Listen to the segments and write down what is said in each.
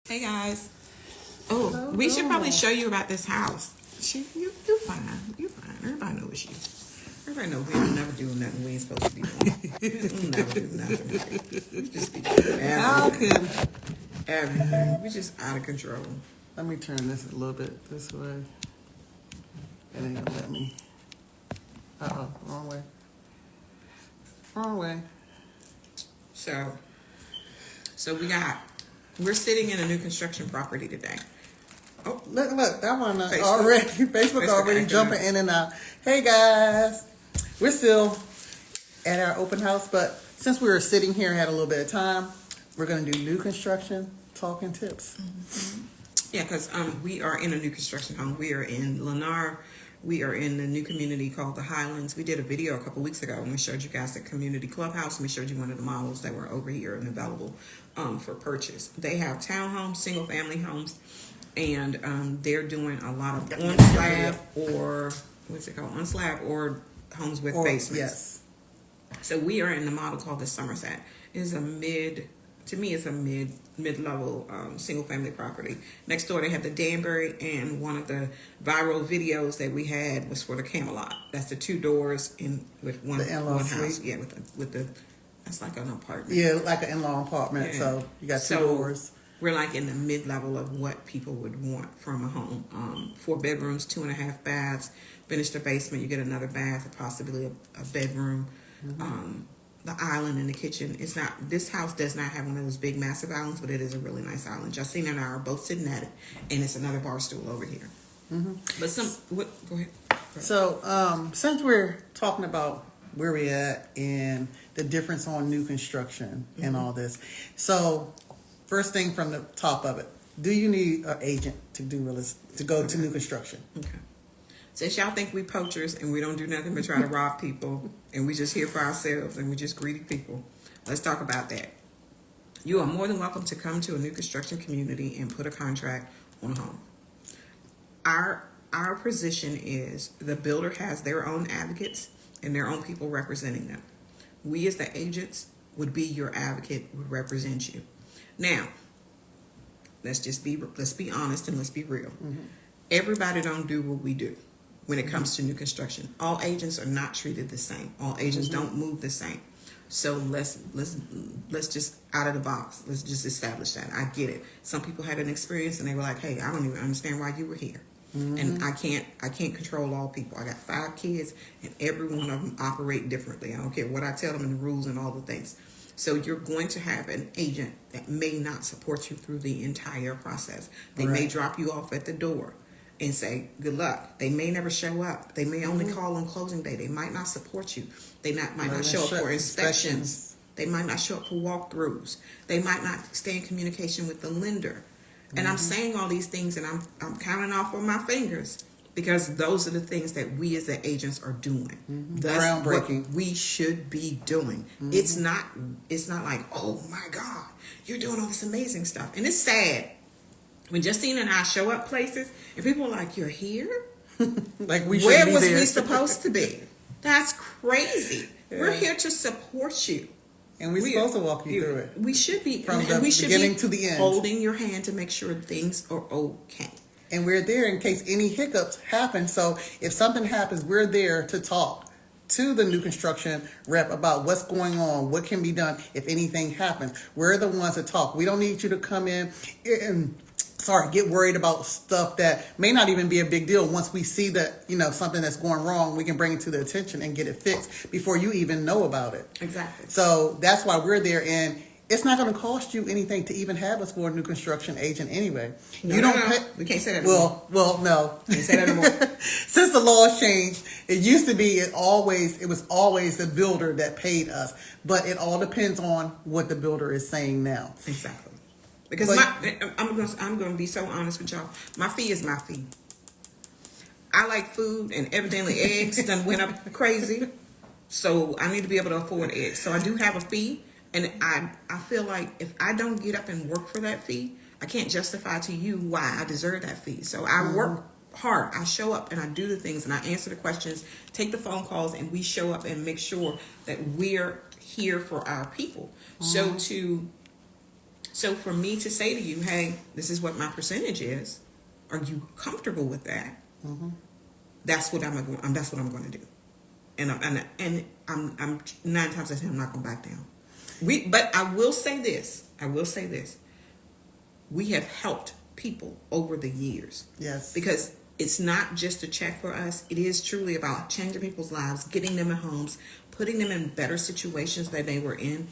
Hey guys. Oh, we should probably show you about this house. You fine. You fine. Everybody knows you. Everybody knows we don't never do nothing we ain't supposed to be doing. We never do nothing. We just be doing everything. We just out of control. Let me turn this a little bit this way. It ain't gonna let me. Uh-oh, wrong way. Wrong way. So we're sitting in a new construction property today. Oh, look, that one Facebook already jumping in and out. Hey guys, we're still at our open house, but since we were sitting here and had a little bit of time, we're going to do new construction talk and tips. Mm-hmm. Yeah, because we are in a new construction home. We are in Lennar. We are in the new community called the Highlands. We did a video a couple weeks ago and we showed you guys the community clubhouse and we showed you one of the models that were over here and available for purchase. They have townhomes, single family homes, and they're doing a lot of on slab or on slab or homes with basements. Yes. So we are in the model called the Somerset. It's a mid-level single family property. Next door they have the Danbury, and one of the viral videos that we had was for the Camelot. That's the two doors with one house. Suite. Yeah, with the that's like an apartment. Yeah, like an in-law apartment. Yeah. So you got two doors. We're like in the mid-level of what people would want from a home. 4 bedrooms, 2.5 baths. Finish the basement, you get another bath, possibly a bedroom. Mm-hmm. The island in the kitchen. This house does not have one of those big massive islands, but it is a really nice island. Justine and I are both sitting at it, and it's another bar stool over here. Mm-hmm. But go ahead. So since we're talking about where we're at and the difference on new construction and all this, so first thing from the top of it, do you need an agent to go to new construction? Okay. Since y'all think we poachers and we don't do nothing but try to rob people and we just here for ourselves and we just greedy people, let's talk about that. You are more than welcome to come to a new construction community and put a contract on a home. Our position is the builder has their own advocates and their own people representing them. We as the agents would be your advocate, would represent you. Now, let's be honest and let's be real. Mm-hmm. Everybody don't do what we do. When it comes to new construction, all agents are not treated the same. All agents don't move the same. So let's just out of the box. Let's just establish that. I get it. Some people had an experience and they were like, "Hey, I don't even understand why you were here." Mm-hmm. And I can't control all people. I got 5 kids, and every one of them operate differently. I don't care what I tell them and the rules and all the things. So you're going to have an agent that may not support you through the entire process. They may drop you off at the door and say, good luck. They may never show up. They may only call on closing day. They might not support you. They might not show up for inspections. They might not show up for walkthroughs. They might not stay in communication with the lender. And I'm saying all these things and I'm counting off on my fingers because those are the things that we as the agents are doing. That's groundbreaking. What we should be doing. It's not like, oh my God, you're doing all this amazing stuff. And it's sad. When Justine and I show up places and people are like, you're here? Like we Where was we supposed to be? That's crazy. Yeah. We're here to support you. And we're supposed to walk you through it. We should be. From the beginning to the end. Holding your hand to make sure things are okay. And we're there in case any hiccups happen. So if something happens, we're there to talk to the new construction rep about what's going on, what can be done if anything happens. We're the ones that talk. We don't need you to come in and get worried about stuff that may not even be a big deal. Once we see that, something that's going wrong, we can bring it to the attention and get it fixed before you even know about it. Exactly. So that's why we're there, and it's not going to cost you anything to even have us for a new construction agent anyway. We can't say that anymore. Well, no. Can't say that anymore. Since the laws changed, it used to be it was always the builder that paid us, but it all depends on what the builder is saying now. Exactly. Because I'm going to be so honest with y'all. My fee is my fee. I like food, and evidently eggs done went up crazy. So I need to be able to afford eggs. So I do have a fee, and I feel like if I don't get up and work for that fee, I can't justify to you why I deserve that fee. So I work hard. I show up and I do the things and I answer the questions, take the phone calls, and we show up and make sure that we're here for our people. So So for me to say to you, hey, this is what my percentage is, are you comfortable with that? Mm-hmm. That's what I'm going. That's what I'm going to do. And I'm 9 times out of 10 I'm not going to back down. But I will say this. We have helped people over the years. Yes. Because it's not just a check for us. It is truly about changing people's lives, getting them in homes, putting them in better situations than they were in,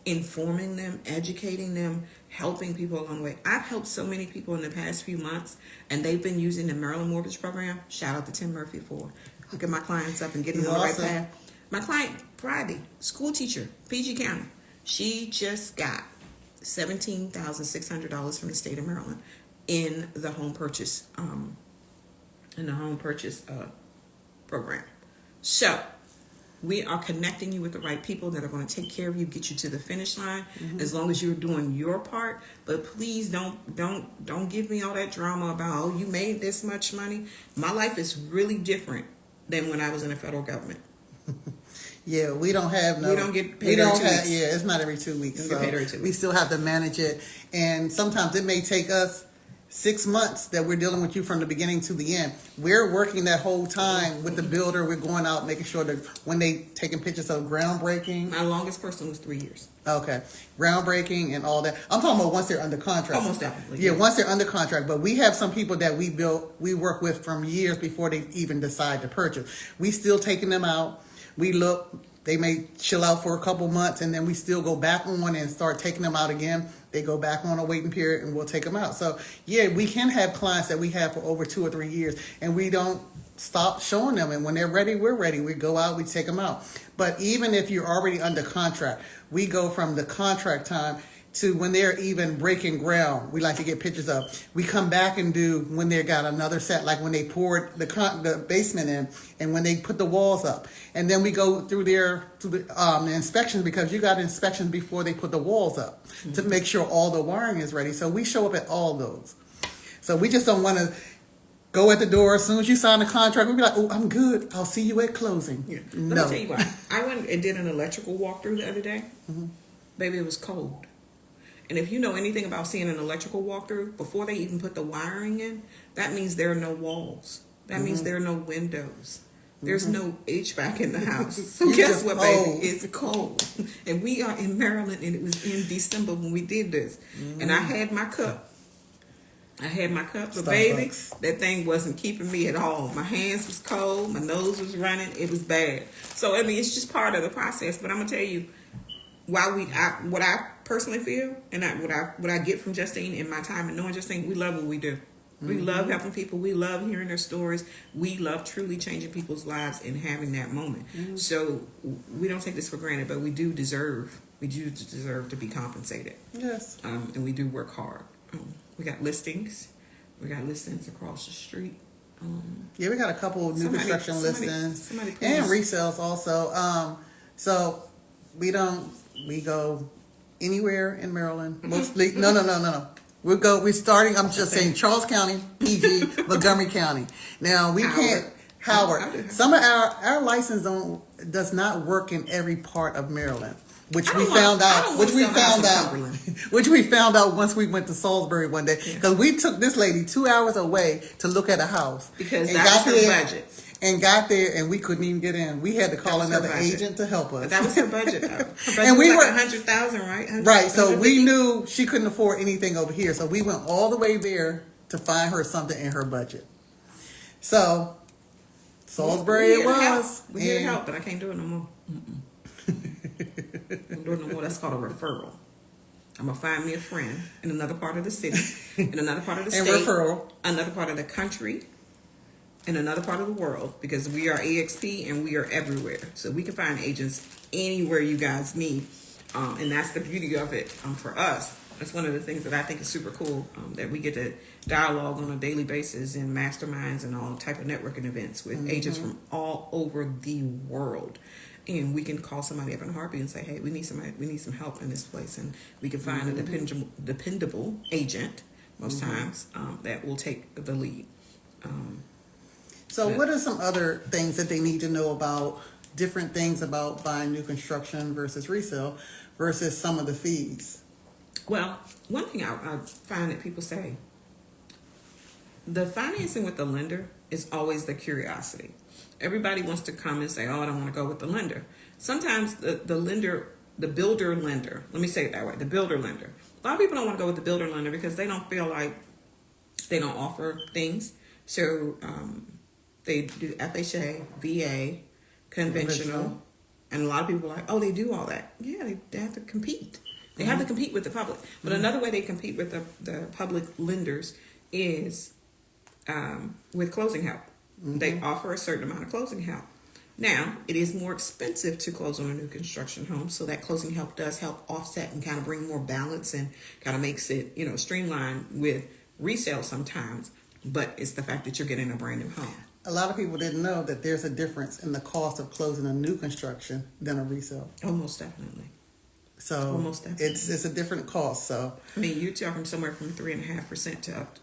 informing them, educating them, helping people along the way. I've helped so many people in the past few months, and they've been using the Maryland Mortgage Program. Shout out to Tim Murphy for hooking my clients up and getting them on the right path. My client, Friday, school teacher, PG County, she just got $17,600 from the state of Maryland in the home purchase program. So we are connecting you with the right people that are going to take care of you, get you to the finish line, as long as you're doing your part. But please don't give me all that drama about, oh, you made this much money. My life is really different than when I was in the federal government. Yeah, we don't have no. We don't get paid every 2 weeks. Yeah, it's not every 2 weeks. We don't get paid every 2 weeks. We still have to manage it, and sometimes it may take us 6 months that we're dealing with you from the beginning to the end. We're working that whole time with the builder. We're going out, making sure that when they taking pictures of groundbreaking. My longest person was 3 years. Okay, groundbreaking and all that. I'm talking about once they're under contract. Almost definitely. Yeah, once they're under contract. But we have some people that we work with from years before they even decide to purchase. We still taking them out. We look. They may chill out for a couple months, and then we still go back on and start taking them out again. They go back on a waiting period, and we'll take them out. So, yeah, we can have clients that we have for over 2 or 3 years, and we don't stop showing them. And when they're ready, we're ready. We go out, we take them out. But even if you're already under contract, we go from the contract time to when they're even breaking ground. We like to get pictures of. We come back and do when they got another set, like when they poured the basement in and when they put the walls up. And then we go through the inspections, because you got inspections before they put the walls up to make sure all the wiring is ready. So we show up at all those. So we just don't want to go at the door as soon as you sign the contract. We'll be like, oh, I'm good. I'll see you at closing. Yeah. No. Let me tell you what. I went and did an electrical walkthrough the other day. Baby, it was cold. And if you know anything about seeing an electrical walkthrough, before they even put the wiring in, that means there are no walls. That means there are no windows. There's no HVAC in the house. So guess what, baby? It's cold. And we are in Maryland, and it was in December when we did this. And I had my cup. But baby, that thing wasn't keeping me at all. My hands was cold. My nose was running. It was bad. So, I mean, it's just part of the process. But I'm going to tell you, what I personally feel, and what I get from Justine in my time and knowing Justine, we love what we do. We love helping people. We love hearing their stories. We love truly changing people's lives and having that moment. So we don't take this for granted, but we do deserve to be compensated. Yes. And we do work hard. We got listings. We got listings across the street. Yeah, we got a couple of new construction listings and resales also. So we go anywhere in Maryland. Mostly, no. We're starting, I'm just saying Charles County, PG, Montgomery County. Now we can't, Howard. Some of our license does not work in every part of Maryland. Which we found out once we went to Salisbury one day, because we took this lady 2 hours away to look at a house because that was her budget. And got there, and we couldn't even get in. We had to call another agent to help us. But that was her budget, though. Her budget and we was were like $100,000, right? Right. So we knew she couldn't afford anything over here. So we went all the way there to find her something in her budget. So Salisbury it was. We here to help, but I can't do it no more. I'm doing no more. That's called a referral. I'm gonna find me a friend in another part of the city, in another part of the state, another part of the country, in another part of the world, because we are EXP and we are everywhere. So we can find agents anywhere you guys need, and that's the beauty of it for us. That's one of the things that I think is super cool, that we get to dialogue on a daily basis in masterminds and all type of networking events with agents from all over the world. And we can call somebody up in a heartbeat and say, hey, we need some help in this place. And we can find a dependable agent most times that will take the lead. So what are some other things that they need to know about, different things about buying new construction versus resale versus some of the fees? Well, one thing I find that people say, the financing with the lender is always the curiosity. Everybody wants to come and say, oh, I don't want to go with the lender. Sometimes the lender, the builder lender, let me say it that way, the builder lender. A lot of people don't want to go with the builder lender because they don't feel like they don't offer things. So they do FHA, VA, conventional, and a lot of people are like, oh, they do all that. Yeah, they have to compete. They have to compete with the public. But another way they compete with the public lenders is with closing help. They offer a certain amount of closing help. Now, it is more expensive to close on a new construction home, so that closing help does help offset and kind of bring more balance and kind of makes it, streamlined with resale sometimes. But it's the fact that you're getting a brand new home. A lot of people didn't know that there's a difference in the cost of closing a new construction than a resale. Almost definitely. So Almost definitely. it's a different cost. So I mean, you're talking somewhere from 3.5% to up,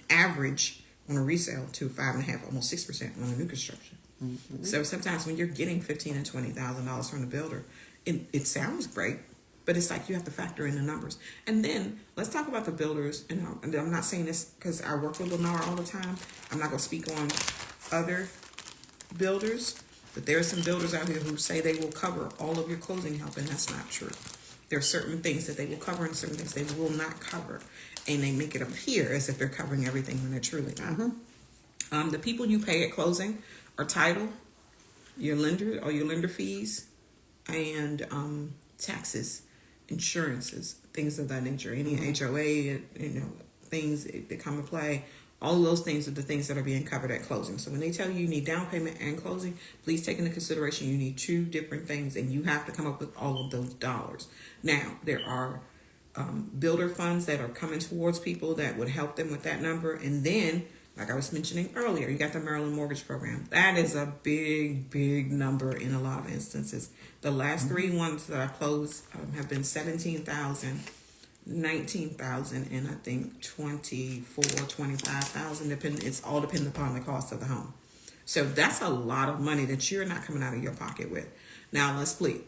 average on a resale to 5.5%, almost 6% on a new construction. Mm-hmm. So sometimes when you're getting $15,000 and $20,000 from the builder, it sounds great, but it's like you have to factor in the numbers. And then let's talk about the builders. And I'm not saying this because I work with Lennar all the time. I'm not going to speak on other builders, but there are some builders out here who say they will cover all of your closing help, and that's not true. There are certain things that they will cover and certain things they will not cover. And they make it appear as if they're covering everything when they're truly not. Mm-hmm. The people you pay at closing are title, your lender fees, and taxes, insurances, things of that nature. Any HOA, things that come into play. All of those things are the things that are being covered at closing. So when they tell you need down payment and closing, please take into consideration you need two different things, and you have to come up with all of those dollars. Now, there are builder funds that are coming towards people that would help them with that number. And then, like I was mentioning earlier, you got the Maryland Mortgage Program. That is a big, big number in a lot of instances. The last three ones that I closed have been $17,000, $19,000, and I think $24,000, $25,000. It's all dependent upon the cost of the home. So that's a lot of money that you're not coming out of your pocket with. Now let's be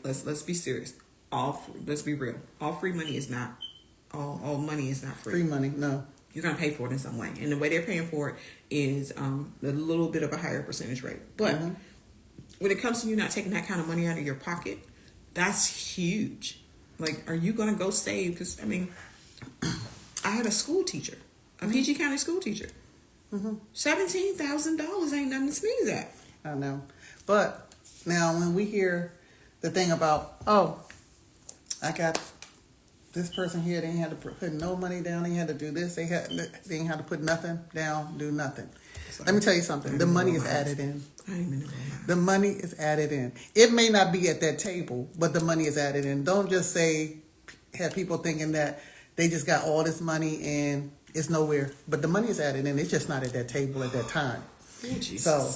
serious. Let's be real. All free money is not. All money is not free. Free money, no. You're gonna pay for it in some way, and the way they're paying for it is a little bit of a higher percentage rate. But when it comes to you not taking that kind of money out of your pocket, that's huge. Like, are you gonna go save? Because I had a school teacher, a PG County school teacher. $17,000 ain't nothing to sneeze at. I know, but now when we hear the thing about, I got this person here, they ain't had to put no money down, they had to do this, they ain't had to put nothing down, do nothing. Let me tell you something, the money is added in. The money is added in. It may not be at that table, but the money is added in. Don't just have people thinking that they just got all this money and it's nowhere. But the money is added in, it's just not at that table at that time. Oh, Jesus. So,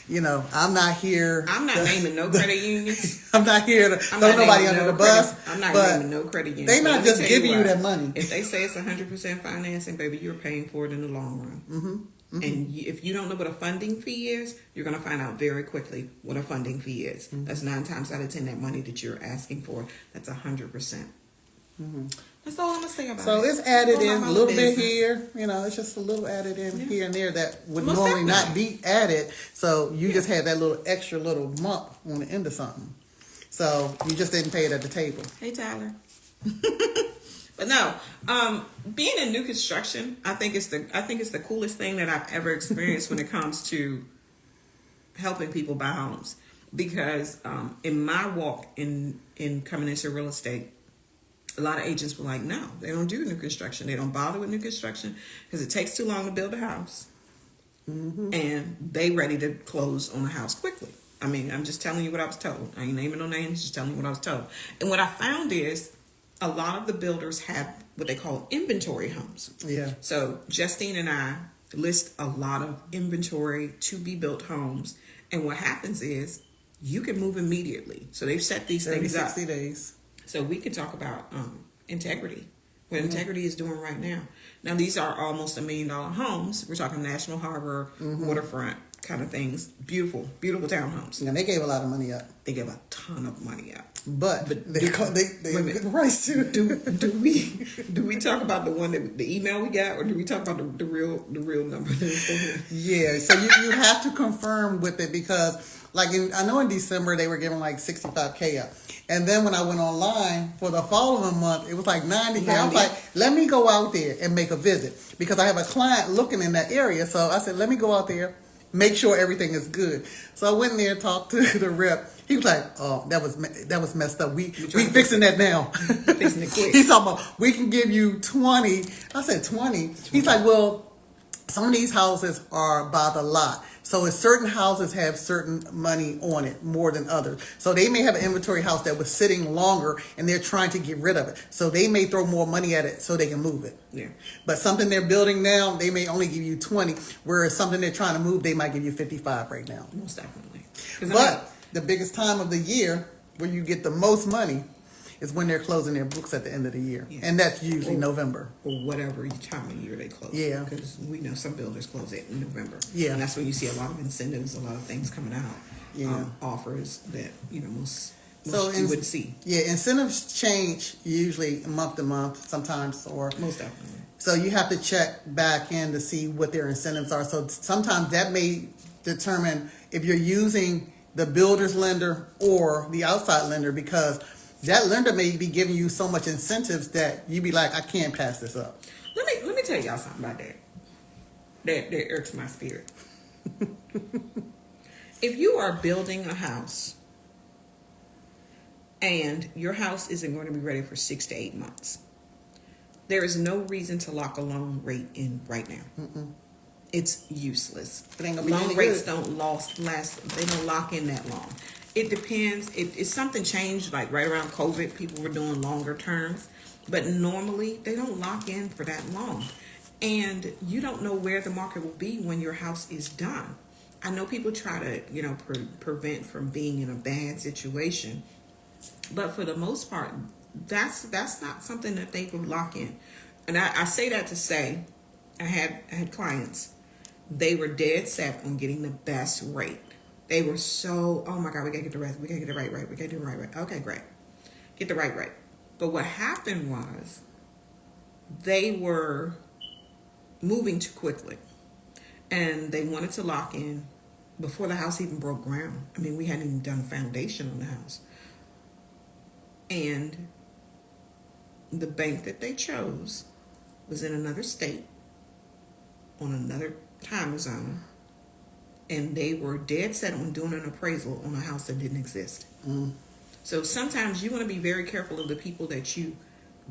I'm not here. I'm not naming no credit unions. I'm not here to throw nobody under the bus. I'm not naming no credit unions. They're not just giving you that money. If they say it's 100% financing, baby, you're paying for it in the long run. Mm-hmm. And if you don't know what a funding fee is, you're going to find out very quickly what a funding fee is. That's 9 times out of 10 that money that you're asking for. That's 100%. That's all I'm going to say about it. So it's added in a little bit here. It's just a little added in here and there that would normally not be added. So you just had that little extra little bump on the end of something. So you just didn't pay it at the table. Hey, Tyler. But no, being in new construction, I think it's the coolest thing that I've ever experienced when it comes to helping people buy homes. Because in my walk in coming into real estate, a lot of agents were like, no, they don't do new construction. They don't bother with new construction because it takes too long to build a house. And they ready to close on a house quickly. I'm just telling you what I was told. I ain't naming no names, just telling you what I was told. And what I found is a lot of the builders have what they call inventory homes. Yeah. So Justine and I list a lot of inventory to be built homes. And what happens is you can move immediately. So they've set these things up. 60 days. So we could talk about integrity, what integrity is doing right now. Now, these are almost $1 million homes. We're talking National Harbor, waterfront, kind of things. Beautiful, beautiful townhomes. And they gave a lot of money up. They gave a ton of money out. But they do- get the price too. Do we talk about the one that the email we got, or do we talk about the real number? Yeah, so you have to confirm with it because, like, I know in December they were giving like 65K up, and then when I went online for the following month, it was like 90K. I was like, let me go out there and make a visit because I have a client looking in that area. So I said, let me go out there, make sure everything is good. So I went in there and talked to the rep. He was like, "Oh, that was messed up. We fixing that now. Fixing it quick." He's talking about we can give you 20. I said 20. He's like, well, some of these houses are by the lot. So certain houses have certain money on it more than others. So they may have an inventory house that was sitting longer and they're trying to get rid of it. So they may throw more money at it so they can move it. Yeah. But something they're building now, they may only give you 20, whereas something they're trying to move, they might give you 55 right now. Most definitely. But the biggest time of the year where you get the most money is when they're closing their books at the end of the year. Yeah. And that's usually November. Or whatever time of year they close. Yeah. Because we know some builders close it in November. Yeah. And that's when you see a lot of incentives, a lot of things coming out. Yeah. Offers that, most so you would see. Yeah, incentives change usually month to month sometimes. Or most definitely. So you have to check back in to see what their incentives are. So sometimes that may determine if you're using the builder's lender or the outside lender, because that lender may be giving you so much incentives that you be like, I can't pass this up. Let me tell y'all something about that. That irks my spirit. If you are building a house and your house isn't going to be ready for 6 to 8 months, there is no reason to lock a loan rate in right now. Mm-mm. It's useless. Loan rates don't last. They don't lock in that long. It depends. If something changed, like right around COVID, people were doing longer terms, but normally they don't lock in for that long. And you don't know where the market will be when your house is done. I know people try to, prevent from being in a bad situation, but for the most part, that's not something that they would lock in. And I say that to say, I had clients. They were dead set on getting the best rate. They were so, oh my God, we gotta get the right, we gotta get the right rate, we gotta do the right rate. Okay, great, get the right rate. But what happened was, they were moving too quickly, and they wanted to lock in before the house even broke ground. I mean, we hadn't even done a foundation on the house, and the bank that they chose was in another state, on another time zone, and they were dead set on doing an appraisal on a house that didn't exist. So sometimes you want to be very careful of the people that you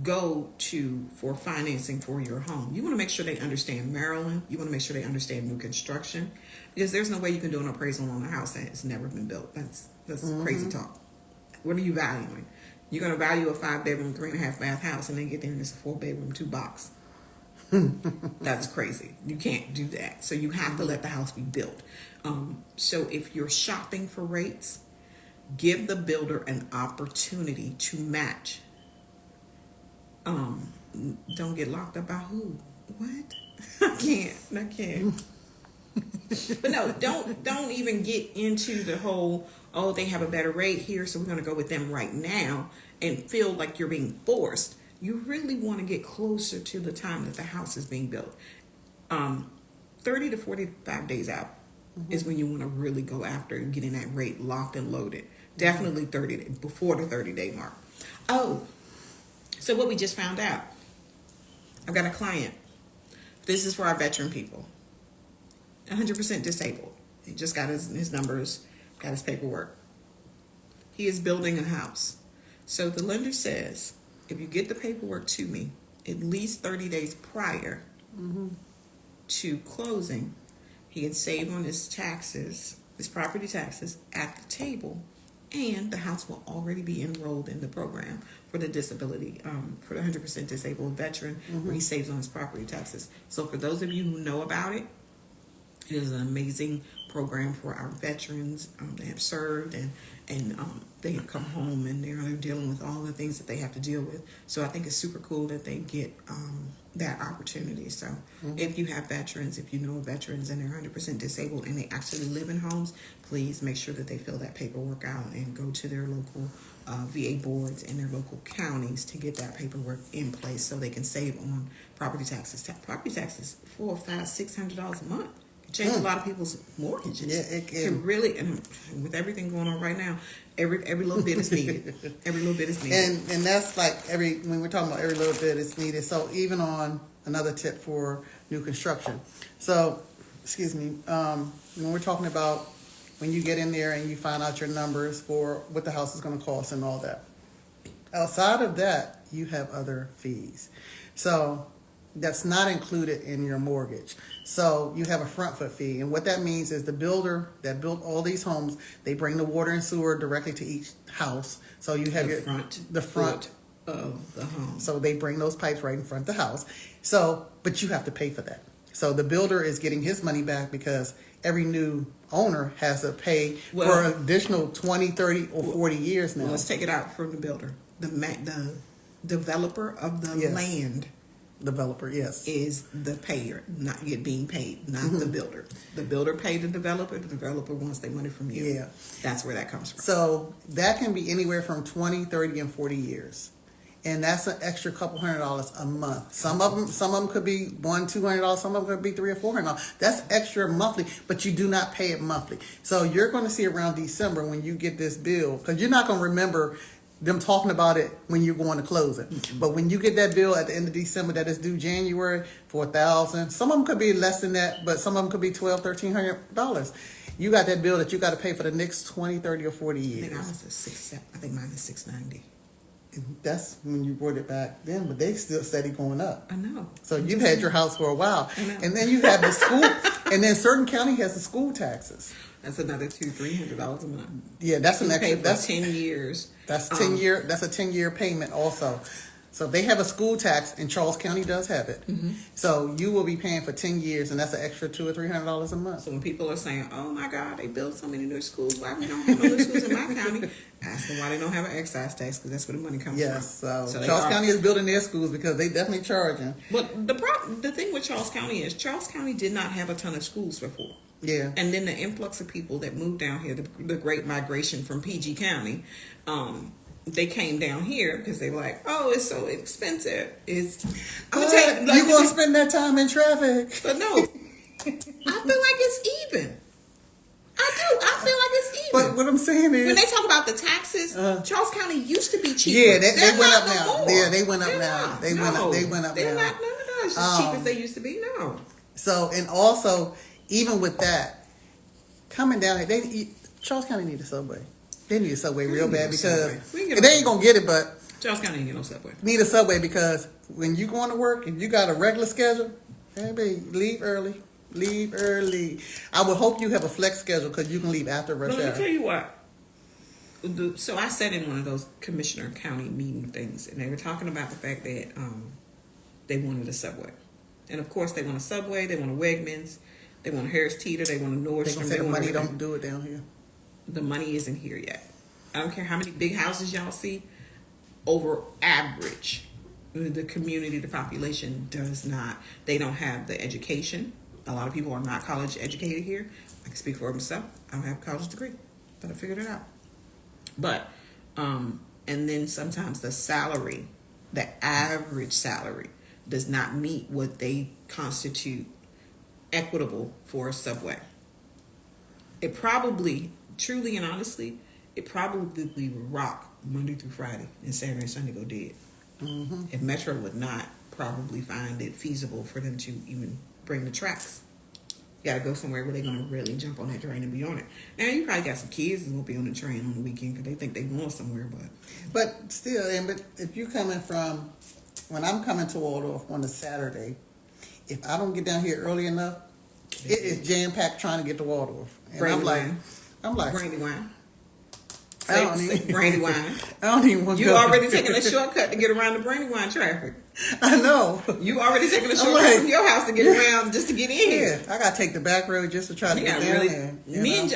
go to for financing for your home. You want to make sure they understand Maryland. You want to make sure they understand new construction, because there's no way you can do an appraisal on a house that has never been built. That's crazy talk. What are you valuing? You're going to value a 5-bedroom, 3.5 bath house, and then get there and it's a 4-bedroom, 2-box. That's crazy. You can't do that. So you have to let the house be built. So if you're shopping for rates, give the builder an opportunity to match. Don't get locked up by who? What? I can't. But no, don't even get into the whole, oh, they have a better rate here, so we're going to go with them right now, and feel like you're being forced. You really want to get closer to the time that the house is being built. 30 to 45 days out is when you want to really go after getting that rate locked and loaded. Definitely 30 days, before the 30-day mark. Oh, so what we just found out. I've got a client. This is for our veteran people. 100% disabled. He just got his numbers, got his paperwork. He is building a house. So the lender says, if you get the paperwork to me at least 30 days prior to closing, he can save on his taxes, his property taxes at the table, and the house will already be enrolled in the program for the disability, for the 100% disabled veteran, where he saves on his property taxes. So for those of you who know about it, it is an amazing program for our veterans that have served and they have come home and they're dealing with all the things that they have to deal with. So I think it's super cool that they get that opportunity. So if you have veterans, if you know veterans and they're 100% disabled and they actually live in homes, please make sure that they fill that paperwork out and go to their local VA boards and their local counties to get that paperwork in place so they can save on property taxes. Property taxes $400, $500, $600 a month. It changes a lot of people's mortgages. Yeah, it can really, and with everything going on right now, every little bit is needed. Every little bit is needed. And that's like when we're talking about every little bit is needed. So even on another tip for new construction. So, excuse me, when we're talking about when you get in there and you find out your numbers for what the house is going to cost and all that. Outside of that, you have other fees. So that's not included in your mortgage. So you have a front foot fee. And what that means is the builder that built all these homes, they bring the water and sewer directly to each house. So you have the front of the home. So they bring those pipes right in front of the house. So, but you have to pay for that. So the builder is getting his money back because every new owner has to pay for an additional 20, 30, or 40 years now. Well, let's take it out from the builder. The developer of the land. Developer, yes. Is the payer, not yet being paid, not the builder. The builder paid the developer wants their money from you. Yeah. That's where that comes from. So that can be anywhere from 20, 30, and 40 years. And that's an extra couple $100 a month. Some of them could be $200. Some of them could be $300 or $400. That's extra monthly, but you do not pay it monthly. So you're going to see around December when you get this bill, because you're not going to remember them talking about it when you're going to close it. Mm-hmm. But when you get that bill at the end of December that is due January for $1,000, some of them could be less than that, but some of them could be $1,200, $1,300. You got that bill that you got to pay for the next 20, 30, or 40 years. I think mine is $690. That's when you brought it back then, but they still steady going up. I know. So you've had your house for a while. I know. And then you have the school, and then certain county has the school taxes. That's another $200-$300 a month. Yeah, that's an extra. That's 10 years. That's 10-year. That's a 10-year payment also. So they have a school tax, and Charles County does have it. Mm-hmm. So you will be paying for 10 years, and that's an extra $200 or $300 a month. So when people are saying, "Oh my God, they built so many new schools. Why we don't have no new schools in my county?" Ask them why they don't have an excise tax, because that's where the money comes from. Yes. So Charles County is building their schools because they definitely charging. But the thing with Charles County is Charles County did not have a ton of schools before. Yeah. And then the influx of people that moved down here, the great migration from PG County. They came down here because they were like, "Oh, it's so expensive." You're gonna spend that time in traffic. But no, I feel like it's even. I do. I feel like it's even. But what I'm saying is, when they talk about the taxes, Charles County used to be cheaper. Yeah, they went up now. Yeah, they went up now. They went up. They're not as cheap as they used to be. No. So, and also, even with that, coming down here, Charles County need a subway. They need a subway real bad because they ain't gonna get it, but Charles County ain't get no subway. Need a subway because when you going to work, if you got a regular schedule, baby, leave early. Leave early. I would hope you have a flex schedule because you can leave after rush hour. Let me tell you what. So I sat in one of those commissioner county meeting things, and they were talking about the fact that they wanted a subway, and of course they want a subway, they want a Wegmans, they want a Harris Teeter, they want a Nordstrom. They money don't do it down here. The money isn't here yet. I don't care how many big houses y'all see. Over average, the community, the population does not. They don't have the education. A lot of people are not college educated here. I can speak for myself. I don't have a college degree, but I figured it out. But, and then sometimes the salary, the average salary, does not meet what they constitute equitable for a subway. It probably, truly and honestly, it probably would rock Monday through Friday and Saturday and Sunday go dead. Mm-hmm. If Metro would not probably find it feasible for them to even bring the tracks. You got to go somewhere where they're going to really jump on that train and be on it. Now, you probably got some kids that won't be on the train on the weekend because they think they're going somewhere. But still, but if you're coming from, when I'm coming to Waldorf on a Saturday, if I don't get down here early enough, it is jam-packed trying to get to Waldorf. And I'm like, Brandy wine. I don't even Brandywine. I don't even want to You go. already taking a shortcut to get around the Brandywine traffic. I know. You already taking a shortcut from your house to get around just to get in here. Yeah, I gotta take the back road just to try to get down there. Me and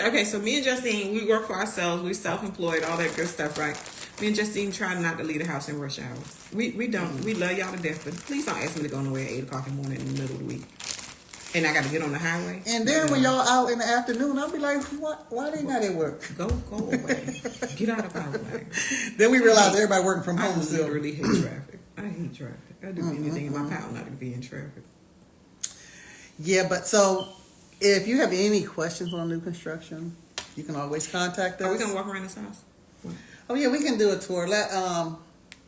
Justine, we work for ourselves. We self-employed, all that good stuff, right? Me and Justine try not to leave the house in rush hour. We don't. We love y'all to death, but please don't ask me to go nowhere at 8 o'clock in the morning in the middle of the week. And I got to get on the highway. And then when y'all out in the afternoon, I'll be like, why they not at work? Go away. Get out of our way. Then we realize everybody working from home I still. literally hate traffic. I hate traffic. I do anything in my power not to be in traffic. Yeah, but so if you have any questions on new construction, you can always contact us. Are we going to walk around this house? Oh yeah, we can do a tour.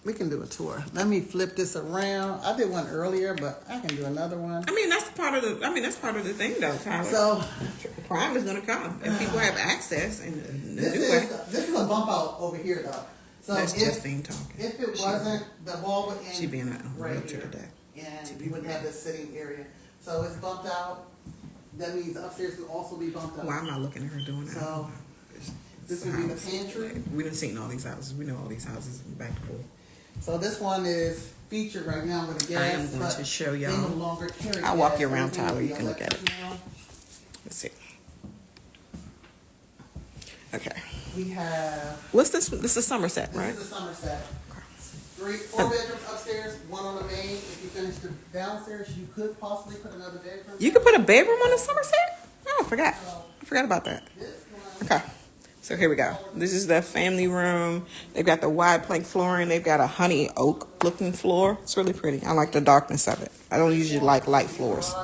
We can do a tour. Let me flip this around. I did one earlier, but I can do another one. I mean, that's part of the thing, though, Tyler. So crime is going to come, and people have access in a new way. This is a bump out over here, though. So That's Justine talking. If it wasn't, the wall would end She being a right realtor here, today. and you wouldn't have this sitting area. So it's bumped out. That means upstairs will also be bumped out. Why am I looking at her doing that? So this would be the pantry. We done seen all these houses. We know all these houses back to forth. So this one is featured right now with the gas. I am going to show y'all. They no longer carry I'll walk gas. you around, Everything Tyler. will You be can look at it. electric now. Let's see. Okay. We have. What's this? This is Somerset, right? This is the Somerset. 4 bedrooms upstairs, one on the main. If you finish the downstairs, you could possibly put another bedroom. You could put a bedroom on the Somerset? Oh, I forgot. I forgot about that. Okay. So here we go. This is the family room. They've got the wide plank flooring. They've got a honey oak looking floor. It's really pretty. I like the darkness of it. I don't usually like light floors.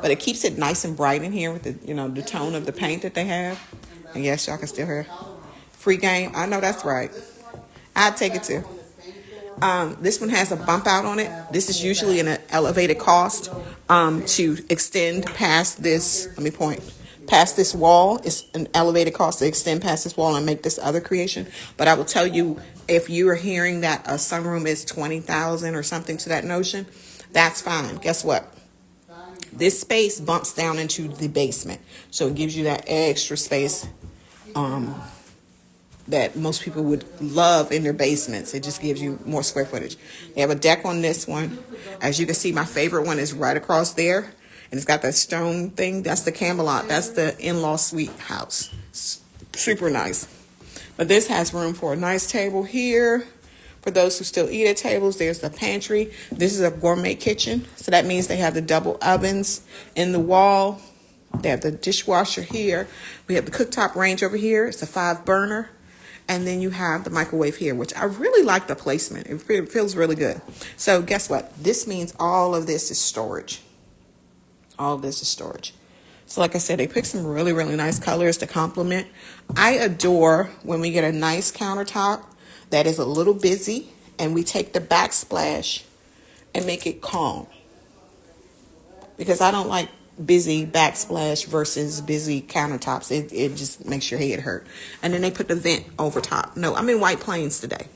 But it keeps it nice and bright in here with the, the tone of the paint that they have. And yes, y'all can still hear. Free game. I know that's right. I'd take it too. This one has a bump out on it. This is usually an elevated cost to extend past this. Let me point. Past this wall. It's an elevated cost to extend past this wall and make this other creation. But I will tell you, if you are hearing that a sunroom is $20,000 or something to that notion, that's fine. Guess what? This space bumps down into the basement, so it gives you that extra space that most people would love in their basements. It just gives you more square footage. They have a deck on this one. As you can see, my favorite one is right across there, and it's got that stone thing. That's the Camelot. That's the in-law suite house. Super nice. But this has room for a nice table here. For those who still eat at tables, there's the pantry. This is a gourmet kitchen, so that means they have the double ovens in the wall. They have the dishwasher here. We have the cooktop range over here. It's a 5-burner. And then you have the microwave here, which I really like the placement. It feels really good. So guess what? This means all of this is storage. All of this is storage. So like I said, they picked some really, really nice colors to complement. I adore when we get a nice countertop that is a little busy and we take the backsplash and make it calm. Because I don't like busy backsplash versus busy countertops. It just makes your head hurt. And then they put the vent over top. No, I'm in White Plains today.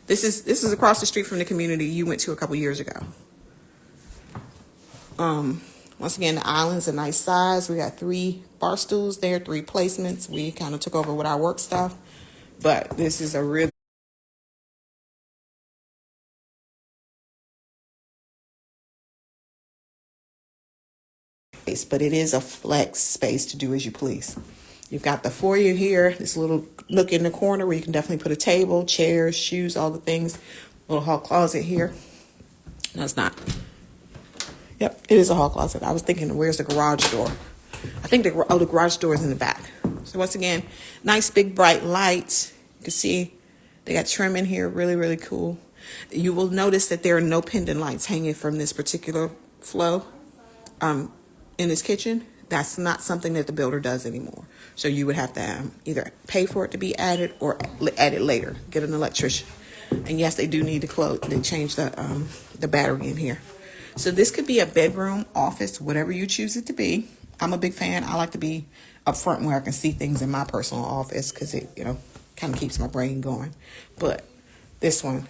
This is across the street from the community you went to a couple years ago. Once again, the island's a nice size. We got 3 bar stools there, 3 placements. We kind of took over with our work stuff. But this is a real but it is a flex space to do as you please. You've got the foyer here, this little nook in the corner where you can definitely put a table, chairs, shoes, all the things. Little hall closet here. No, it's not. Yep, it is a hall closet. I was thinking, where's the garage door? I think the garage door is in the back. So once again, nice big bright lights. You can see they got trim in here, really, really cool. You will notice that there are no pendant lights hanging from this particular flow. In this kitchen, that's not something that the builder does anymore. So you would have to either pay for it to be added or add it later. Get an electrician. And yes, they do need to close. They change the battery in here. So this could be a bedroom, office, whatever you choose it to be. I'm a big fan. I like to be up front where I can see things in my personal office because it, kind of keeps my brain going. But this one,